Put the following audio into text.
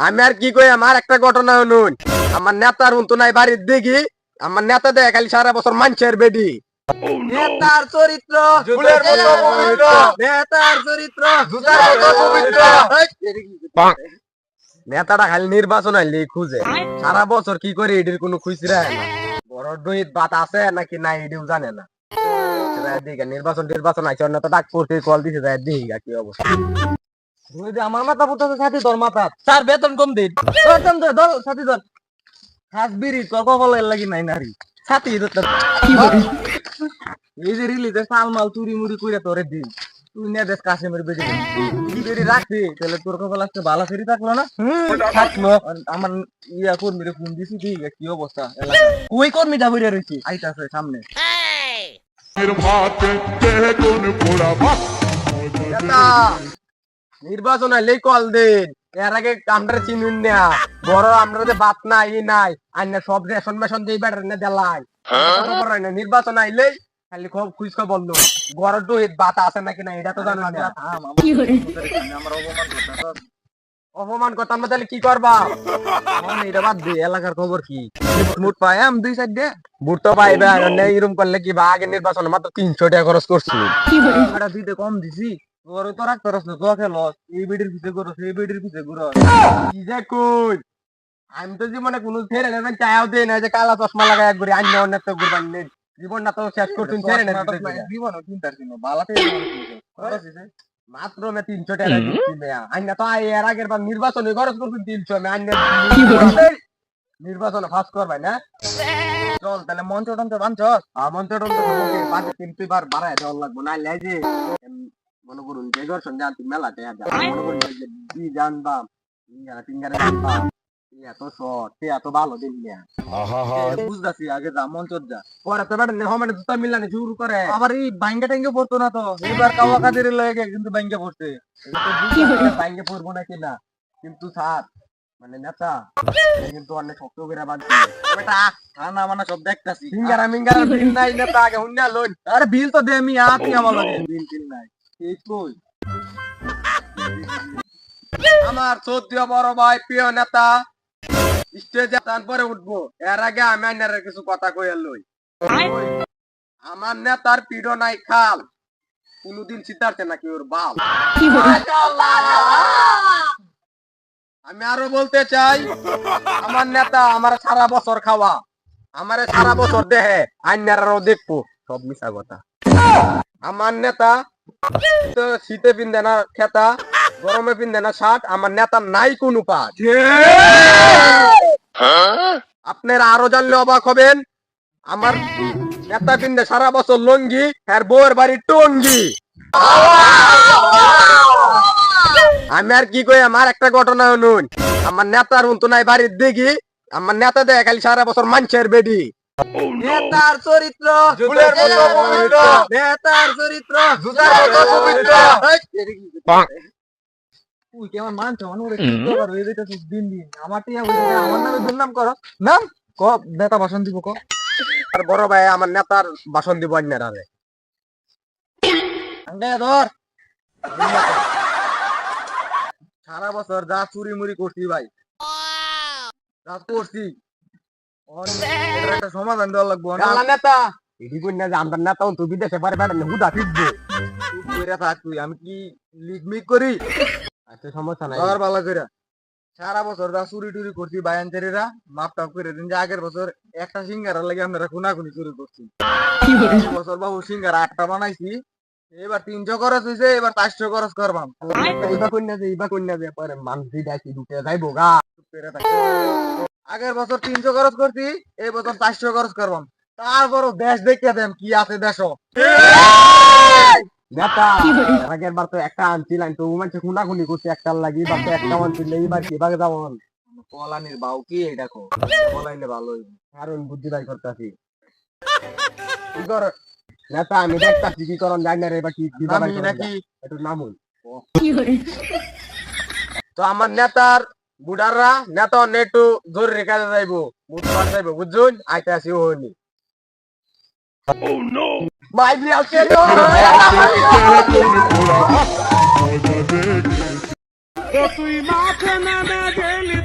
আমি আর কি কই, আমার একটা ঘটনা শুনুন। আমার নেতার উন্তু নাই বাড়ির দিকে, আমার নেতা দেয় খালি সারা বছর মানুষের বেডি। নেতার চরিত্র ফুলের মতো পবিত্র, নেতার চরিত্র জুতার মতো পবিত্র। নেতাটা খালি নির্বাচন আইলে খুঁজে, সারা বছর কি করে এটির কোনো খুঁজরা না। বড় দইত বাত আছে নাকি নাই এটিও জানে না। নির্বাচন আইছে, নেতা ডাক পড়তে কল দিছে, যায় দিঘা কি অবস্থা। আমার মাথা পুতাছে সাথী তোর মাথা, স্যার বেতন কম দিন, বেতন দল সাথী দল হাসবিরি তোর কপালের লাগি নাই নারী সাথী এই যে রিলিজে সালমাল চুরি মুড়ি কইরা তোরে দিন, তুই না দেশ কাশেমের বেডি বেডি রাখছি, তাহলে তোর কপাল আজকে ভালো ফেরি থাকলো না। থাকলো আমার ইয়া কর্মীরে ফোন দিছি, ঠিক কি অবস্থা কই কর্মীটা বইরা রইছি, আইতাছে সামনে। নির্বাচন আইলে কল দিন, এর আগে আমরা চিনুন না, বড় আমরা যে বাত নাই ই নাই আইনা সব রেশন মেশন দিয়ে বেটার না দেলাই নির্বাচন আইলেই খালি খুব খুঁজ খবর লো ঘর দহিত বাত আছে নাকি না এটা তো জানো না। অপমান করতাম না, তাহলে কি করবা? এটা বাদ দি, এলাকার খবর কি? মুট পাই আম 2-4 দে বুট তো পাইবে, এরকম করলে কি বা আগে নির্বাচনে মাত্র 300 টাকা খরচ করছি, এটা দিতে কম দিছি। তোর তো রাখতে রস না, তো খেলো এই বেডির পিছে করো সেই বেডির পিছে ঘুরো কি যে কই। আমি তো জীবনে কোনো ছেড়ে নেবেন চায়াও দেই না, যে কালা চশমা লাগাই একবারে আন্য অন্য তো ঘুরবান নেই, জীবনটা তো শেষ করতেন ছেড়ে না জীবন চিন্তার ছিল বালাতে মাত্র মে 300 টাকা দিচ্ছি মেয়া আইনা তো এর আগের বার নির্বাচনে খরচ করছেন 300, আমি আইনা নির্বাচনে ফাঁস করবাই না। চল তাহলে মঞ্চ টঞ্চ বাঞ্চস, মঞ্চ টঞ্চ বাজে কিন্তু এবার বাড়ায় দেওয়ার লাগবো, না লাই যে মনে করুন যে দর্শন জানতি মেলাতে মনে করুন যে দি জানবাম টিঙ্গারে জানবাম এত শর্ট এত ভালো দিন বুঝতেছি, আগে যা মঞ্চ যা পরে তো বেটা হমানে জুতা মিলানি শুরু করে, আবার এই বাইঙ্গা টাঙ্গে পড়তো না তো, এবার কাওয়া কাদের লাগে কিন্তু বাইঙ্গা পড়ছে, বাইঙ্গা পড়বো না কিনা কিন্তু স্যার মানে নেতা কিন্তু অনেক শক্ত করে বাঁধছে বেটা, খানা মানা সব দেখতাছি ফিঙ্গারা মিঙ্গারা বিল নাই নেতা আগে হুন্না লই, আরে বিল তো দে আমি আতি আমার লাগে বিল টিল নাই এই কই। আমার চোদ্দীয় বড় ভাই প্রিয় নেতা স্টেজে তারপরে উঠবো, এর আগে আমি আইনার কিছু কথা কইয়া লই। আমার নেতার পিড়ো নাই খাল, কোনদিন চিতারছে নাকি ওর বাল। আমি আরো বলতে চাই, আমার নেতা আমার সারা বছর খাওয়া, আমারে সারা বছর দেহে আইনারও দেখবো, সব মিশা কথা। আমার নেতা তো শীতে পিন্দে না খেতা, গরমে পিন্দে না শার্ট, আমার নেতার নাই কোনো পাট। আপনারা আরো জানলে অবাক হবেন, আমার নেতা পিন্দে সারা বছর লঙ্গি, আর বউয়ের বাড়ি টঙ্গি। আমি আর কি কই, আমার একটা ঘটনা শুনুন। আমার নেতার উন্তু নাই বাড়ির দিকে, আমার নেতা দেয় খালি সারা বছর মানুষের বেডি। নেতার চরিত্র ফুলের মতো পবিত্র, নেতার চরিত্র জুতার মতো পবিত্র। তুই কেমন মানছ দিন দিন আমার টিয়া আমার নামে দুর্নাম করো নাম ক, নেতা ভাষণ দিব ক, আর বড় ভাই আমার নেতার ভাষণ দিব অন্যের আরে ধর। সারা বছর যা চুরি মুড়ি করছি ভাই, যা করছি একটা সমাধান দেওয়া লাগবো নেতা। এটি কই না যে আমার নেতা তুই বিদেশে পারে বেড়ালে হুদা ফিরবো, তুই কইরা থাক, তুই আমি কি লিগমিক করি? আচ্ছা সমস্যা নাই, আর ভালো করে সারা বছর যা চুরি টুরি করছি বায়ানচারীরা মাপ টাপ করে দিন, যে আগের বছর একটা সিঙ্গারা লাগে আপনারা খুনাখুনি চুরি করছি, বছর বাবু সিঙ্গারা 8টা বানাইছি, এবার 300 খরচ হয়েছে, এবার 400 খরচ করবাম। পরে মানসি ডাকি ঢুকে যাইবো গা, আগের বছর 300 খরচ করছি, এই বছর 400 খরচ করবাম, তারপরও দেশ দেখে দেন কি আছে দেশ। নেতা আগের বার তো একটা আনছিলাম, তো মানুষ খুনাখুনি করছে একটার লাগি, বা তো একটা আনছিল, এইবার কি ভাগে যাবো কলানির বাউ কি দেখো বলাইলে ভালোই, কারণ বুদ্ধি বাই করতেছি কি কর নেতা, আমি দেখতাছি কি করন জানি না রে, বা কি নাকি একটু নামুন। তো আমার নেতার বুড়াররা নেতা অন্য একটু জরুরি কাজে যাইবো, মুখ যাইবো বুঝুন, আইতে আসি হয়নি ভাই বিয়াল ও তুই মাঠে নেমে গেলি